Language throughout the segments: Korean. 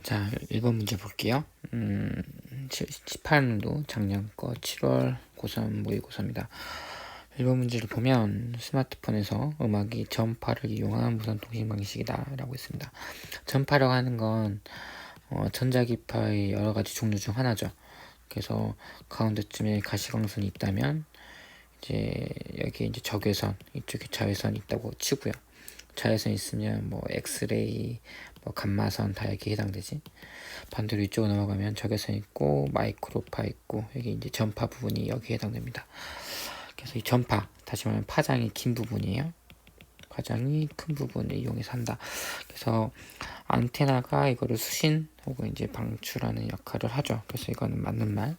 자, 1번 문제 볼게요. 18년도 작년 거 7월 고3 모의고사입니다. 1번 문제를 보면 스마트폰에서 음악이 전파를 이용한 무선통신 방식이다 라고 했습니다. 전파라고 하는 건 전자기파의 여러가지 종류 중 하나죠. 그래서 가운데쯤에 가시광선이 있다면 이제 여기 이제 적외선, 이쪽에 자외선이 있다고 치고요. 자외선 있으면 뭐 엑스레이, 뭐 감마선 다 여기에 해당되지. 반대로 이쪽으로 넘어가면 적외선 있고 마이크로파 있고 여기 이제 전파 부분이 여기에 해당됩니다. 그래서 이 전파, 다시 말하면 파장이 긴 부분이에요. 파장이 큰 부분을 이용해서 한다. 그래서 안테나가 이거를 수신 혹은 이제 방출하는 역할을 하죠. 그래서 이거는 맞는 말.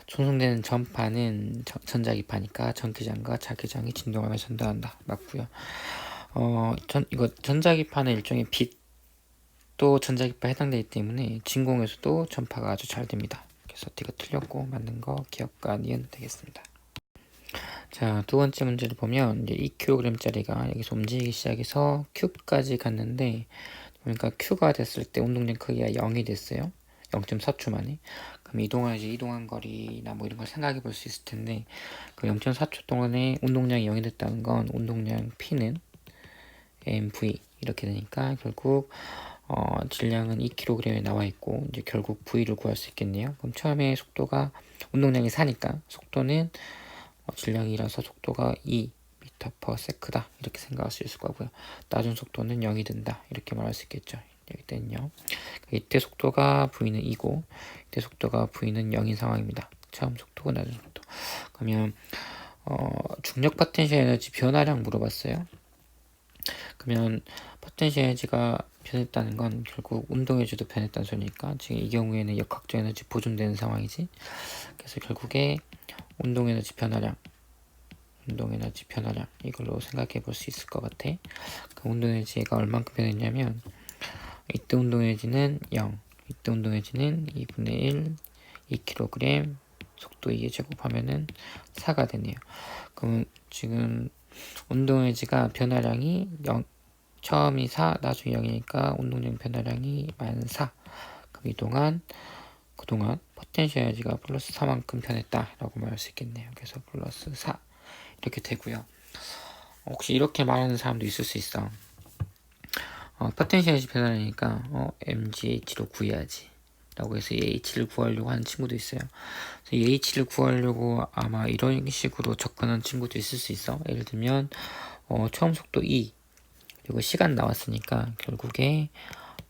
손송되는 전파는 전자기파니까 전기장과 자기장이 진동하며 전달한다. 맞고요. 이거 전자기파는 일종의 빛도 전자기파에 해당되기 때문에 진공에서도 전파가 아주 잘 됩니다. 그래서 D가 틀렸고 맞는 거 기억과 니은 되겠습니다. 자, 두 번째 문제를 보면 이제 2kg짜리가 여기서 움직이기 시작해서 Q까지 갔는데, 그러니까 Q가 됐을 때 운동량 크기가 0이 됐어요. 0.4초 만에. 그럼 이동한 거리나 뭐 이런 걸 생각해 볼 수 있을 텐데, 그 0.4초 동안에 운동량이 0이 됐다는 건 운동량 P는 mv 이렇게 되니까 결국 질량은 2kg에 나와 있고 이제 결국 v를 구할 수 있겠네요. 그럼 처음에 속도가 운동량이 4니까 속도는 질량이라서 속도가 2m/s다 이렇게 생각할 수 있을 거고요. 나중 속도는 0이 된다 이렇게 말할 수 있겠죠. 여기 때는요. 이때 속도가 v는 2고 이때 속도가 v는 0인 상황입니다. 처음 속도고 나중 속도. 그러면 중력 포텐셜 에너지 변화량 물어봤어요. 그러면 포텐셜 에너지가 변했다는 건 결국 운동 에너지도 변했다는 소리니까 지금 이 경우에는 역학적 에너지 보존되는 상황이지. 그래서 결국에 운동 에너지 변화량 이걸로 생각해 볼 수 있을 것 같아. 그 운동 에너지가 얼만큼 변했냐면 이때 운동 에너지는 0, 이때 운동 에너지는 2분의 1, 2kg, 속도 2의 제곱하면은 4가 되네요. 그럼 지금 운동 에너지가 변화량이 0, 처음이 4, 나중에 0이니까 운동량 변화량이 -4. 그럼 그동안 포텐셜 에너지가 플러스 4만큼 변했다라고 말할 수 있겠네요. 그래서 플러스 4 이렇게 되고요. 혹시 이렇게 말하는 사람도 있을 수 있어. 포텐셜 에너지 변화량이니까 mgh로 구해야지 라고 해서 이 h를 구하려고 하는 친구도 있어요. 그래서 이 h를 구하려고 아마 이런 식으로 접근하는 친구도 있을 수 있어. 예를 들면 처음 속도 2 그리고 시간 나왔으니까 결국에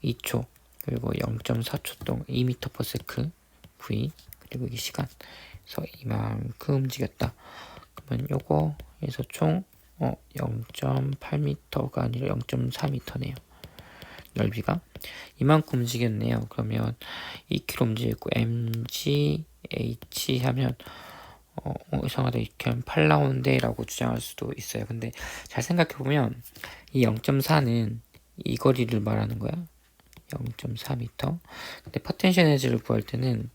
2초 그리고 0.4초 동안 2m/s v 그리고 이게 시간 그래서 이만큼 움직였다. 그러면 요거에서 총 0.8m가 아니라 0.4m네요. 넓이가 이만큼 움직였네요. 그러면 2km 움직였고 mg h 하면 이상하다 이렇게 하면 8 나오는데 라고 주장할 수도 있어요. 근데 잘 생각해보면 이 0.4는 이 거리를 말하는 거야. 0.4m. 근데 포텐셜 에너지를 구할 때는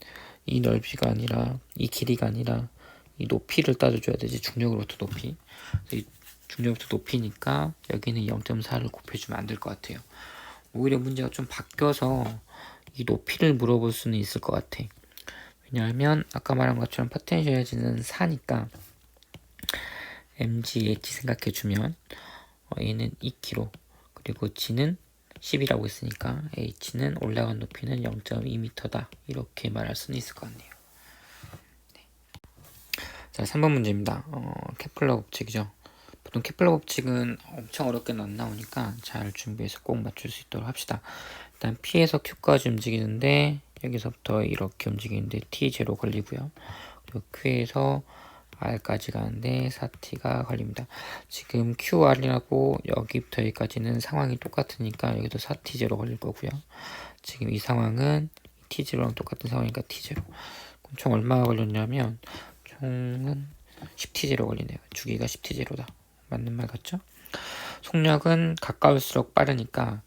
이 넓이가 아니라 이 길이가 아니라 이 높이를 따져줘야 되지. 중력으로부터 높이. 이 중력부터 높이니까 여기는 0.4를 곱해주면 안 될 것 같아요. 오히려 문제가 좀 바뀌어서 이 높이를 물어볼 수는 있을 것 같아. 왜냐하면 아까 말한 것처럼 포텐셜 에너지는 4니까 mgh 생각해주면 얘는 2kg 그리고 g는 10이라고 했으니까 h는 올라간 높이는 0.2m다 이렇게 말할 수는 있을 것 같네요. 네. 자, 3번 문제입니다. 케플러 법칙이죠. 보통 케플러 법칙은 엄청 어렵게는 안 나오니까 잘 준비해서 꼭 맞출 수 있도록 합시다. 일단 P에서 Q까지 움직이는데 여기서부터 이렇게 움직이는데 T0 걸리고요. 그리고 Q에서 R까지 가는데 4T가 걸립니다. 지금 QR이라고 여기부터 여기까지는 상황이 똑같으니까 여기도 4T0 걸릴 거고요. 지금 이 상황은 T0랑 똑같은 상황이니까 T0. 그럼 총 얼마가 걸렸냐면 총은 10T0 걸리네요. 주기가 10T0다. 맞는 말 같죠? 속력은 가까울수록 빠르니까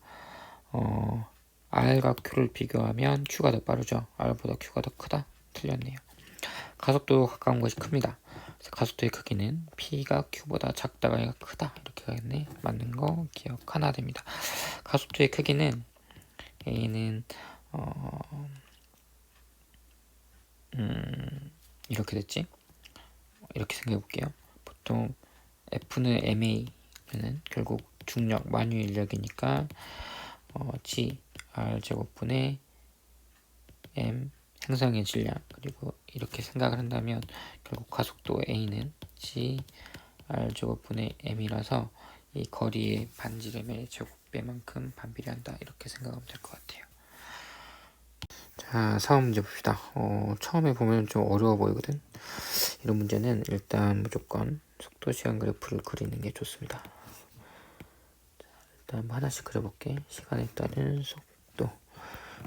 R과 Q를 비교하면 Q가 더 빠르죠. R보다 Q가 더 크다. 틀렸네요. 가속도 가까운 것이 큽니다. 그래서 가속도의 크기는 P가 Q보다 작다가 얘가 크다. 이렇게 가겠네. 맞는 거 기억 하나 됩니다. 가속도의 크기는 A는 이렇게 됐지? 이렇게 생각해 볼게요. 보통 F는 MA는 결국 중력 만유 인력이니까 G R 제곱분의 M 행성의 질량, 그리고 이렇게 생각을 한다면 결국 가속도 A는 G R 제곱분의 M이라서 이 거리의 반지름의 제곱배만큼 반비례한다, 이렇게 생각하면 될 것 같아요. 자, 4번 문제 봅시다. 처음에 보면 좀 어려워 보이거든. 이런 문제는 일단 무조건 속도 시간 그래프를 그리는 게 좋습니다. 자, 일단 하나씩 그려볼게. 시간에 따른 속도.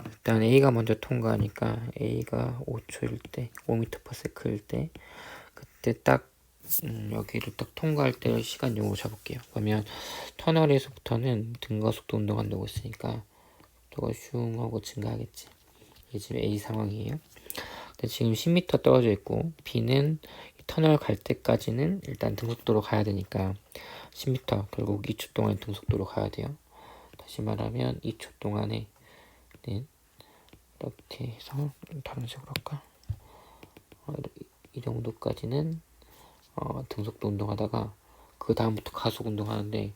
일단 A가 먼저 통과하니까 A가 5초일 때, 5m/s일 때, 그때 딱 여기를 딱 통과할 때 시간용으로 잡을게요. 그러면 터널에서부터는 등가속도 운동한다고 했으니까 속도가 슝 하고 증가하겠지. 이게 지금 A 상황이에요. 근데 지금 10m 떨어져 있고 B는 터널 갈 때까지는 일단 등속도로 가야 되니까 10m 결국 2초 동안 등속도로 가야 돼요. 다시 말하면 2초 동안에 이렇게 해서 다른 식으로 할까? 이 정도까지는 등속도 운동하다가 그 다음부터 가속 운동하는데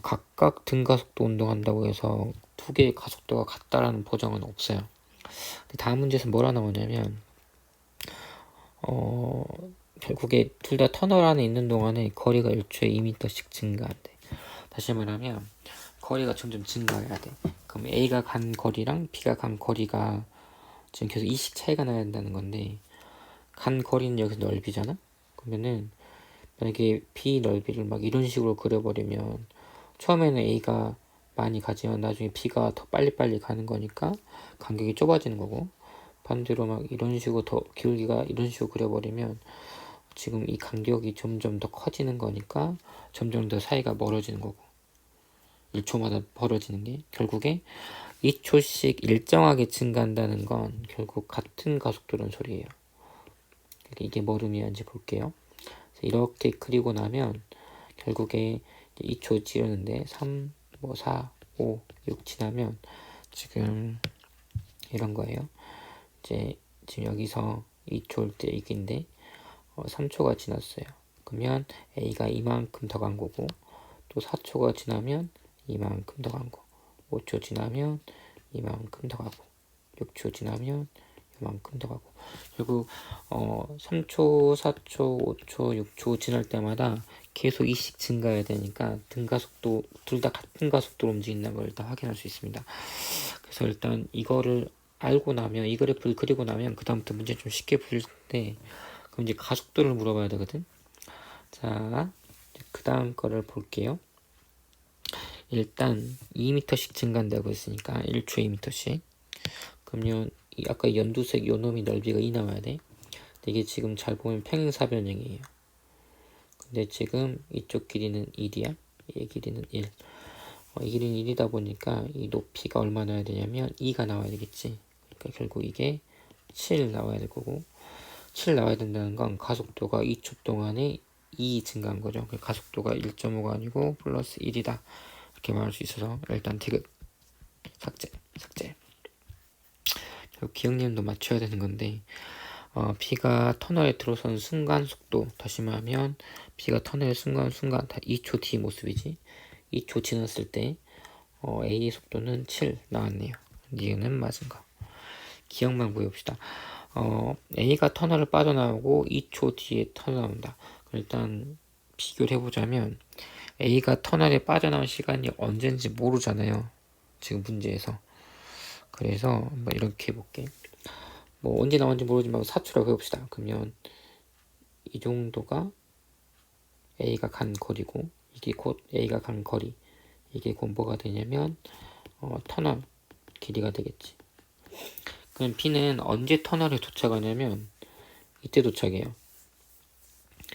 각각 등가속도 운동한다고 해서 두 개의 가속도가 같다라는 보장은 없어요. 다음 문제에서 뭐라 나오냐면 결국에 둘 다 터널 안에 있는 동안에 거리가 1초에 2m씩 증가한대. 다시 말하면 거리가 점점 증가해야 돼. 그럼 A가 간 거리랑 B가 간 거리가 지금 계속 2씩 차이가 나야 된다는 건데, 간 거리는 여기서 넓이잖아? 그러면은 만약에 B 넓이를 막 이런 식으로 그려버리면 처음에는 A가 많이 가지만 나중에 B가 더 빨리빨리 가는 거니까 간격이 좁아지는 거고, 반대로 막 이런 식으로 더 기울기가 이런 식으로 그려버리면 지금 이 간격이 점점 더 커지는 거니까 점점 더 사이가 멀어지는 거고, 1초마다 벌어지는 게 결국에 2초씩 일정하게 증가한다는 건 결국 같은 가속도라는 소리예요. 이게 뭘 의미하는지 볼게요. 이렇게 그리고 나면 결국에 2초 지르는데 3, 4, 5, 6 지나면 지금 이런 거예요. 이제 지금 여기서 2초일 때 얘기인데 3초가 지났어요. 그러면 A가 이만큼 더 간 거고, 또 4초가 지나면 이만큼 더 간 거, 5초 지나면 이만큼 더 가고, 6초 지나면 이만큼 더 가고, 결국 3초, 4초, 5초, 6초 지날 때마다 계속 2씩 증가해야 되니까 등가속도 둘 다 같은 가속도로 움직인다는 걸 일단 확인할 수 있습니다. 그래서 일단 이거를 알고 나면, 이 그래프를 그리고 나면 그 다음부터 문제 좀 쉽게 풀릴 텐데, 그럼 이제 가속도를 물어봐야 되거든. 자, 그 다음 거를 볼게요. 일단 2m씩 증가한다고 했으니까 1초에 2m씩. 그러면 아까 연두색 요 놈이 넓이가 2 나와야 돼. 근데 이게 지금 잘 보면 평행사변형이에요. 근데 지금 이쪽 길이는 1이야. 이 길이는 1. 이 길이는 1이다 보니까 이 높이가 얼마 나와야 되냐면 2가 나와야 되겠지. 그러니까 결국 이게 7 나와야 될 거고, 7 나와야 된다는 건 가속도가 2초 동안에 2 증가한 거죠. 가속도가 1.5가 아니고 플러스 1이다. 이렇게 말할 수 있어서 일단 디귿 삭제. 기억님도 맞춰야 되는 건데, B가 터널에 들어서는 순간 속도, 다시 말하면 B가 터널에 순간 다 2초 뒤 모습이지. 2초 지났을 때 A의 속도는 7 나왔네요. 니은은 맞은 거. 기억만 보여봅시다. A가 터널을 빠져나오고 2초 뒤에 터널 나온다. 일단 비교를 해보자면 A가 터널에 빠져나온 시간이 언젠지 모르잖아요. 지금 문제에서. 그래서 한번 이렇게 해볼게. 뭐 언제 나온지 모르지만 4초라고 해봅시다. 그러면 이 정도가 A가 간 거리고, 이게 곧 A가 간 거리, 이게 곧 뭐가 되냐면 터널 길이가 되겠지. 그럼 B는 언제 터널에 도착하냐면 이때 도착해요.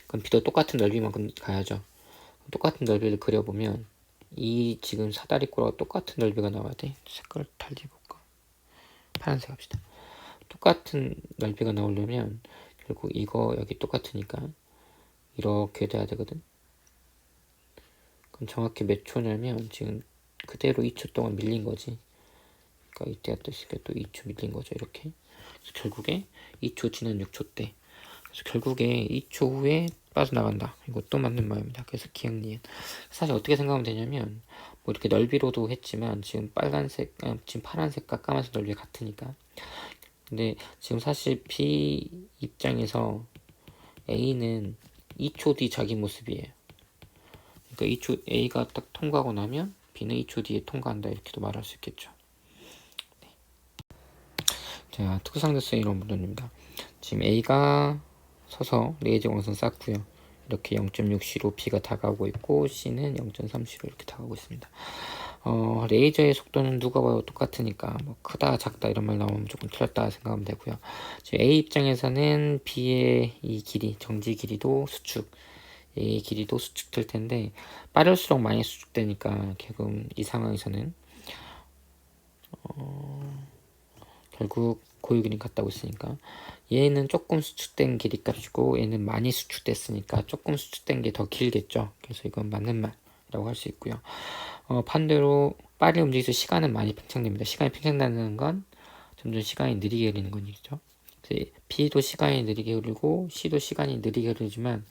그럼 B도 똑같은 넓이만큼 가야죠. 똑같은 넓이를 그려보면 이 지금 사다리꼴하고 똑같은 넓이가 나와야 돼. 색깔을 달리해볼까? 파란색 합시다. 똑같은 넓이가 나오려면 결국 이거 여기 똑같으니까 이렇게 돼야 되거든. 그럼 정확히 몇 초냐면 지금 그대로 2초 동안 밀린 거지. 그러니까 이때가 또 2초 밀린 거죠. 이렇게. 그래서 결국에 2초 지난 6초 때. 그래서 결국에 2초 후에 빠져나간다. 이것도 맞는 말입니다. 그래서 기억 니은. 사실 어떻게 생각하면 되냐면 뭐 이렇게 넓이로도 했지만 지금 지금 파란색과 까만색 넓이가 같으니까. 근데 지금 사실 B 입장에서 A는 2초 뒤 자기 모습이에요. 그러니까 2초 A가 딱 통과하고 나면 B는 2초 뒤에 통과한다 이렇게도 말할 수 있겠죠. 네. 자, 특수상대성 이론 문제입니다. 지금 A가 서서 레이저 광선 쐈고요. 이렇게 0.6C로 B가 다가오고 있고 C는 0.3C로 이렇게 다가오고 있습니다. 레이저의 속도는 누가 봐도 똑같으니까 뭐 크다 작다 이런 말 나오면 조금 틀렸다 생각하면 되고요. 지금 A 입장에서는 B의 이 길이 정지 길이도 수축 A의 길이도 수축될 텐데 빠를수록 많이 수축되니까 결국 이 상황에서는 결국 고유 그림 같다고 있으니까 얘는 조금 수축된 길이 값이고 얘는 많이 수축됐으니까 조금 수축된 게 더 길겠죠. 그래서 이건 맞는 말이라고 할 수 있고요. 반대로 빨리 움직여서 시간은 많이 팽창됩니다. 시간이 팽창된다는 건 점점 시간이 느리게 흐르는 거죠. B도 시간이 느리게 흐르고 C도 시간이 느리게 흐르지만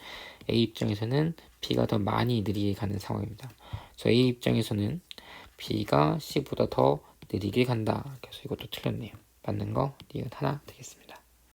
A 입장에서는 B가 더 많이 느리게 가는 상황입니다. 그래서 A 입장에서는 B가 C보다 더 느리게 간다. 그래서 이것도 틀렸네요. 맞는 거 니은 하나 되겠습니다.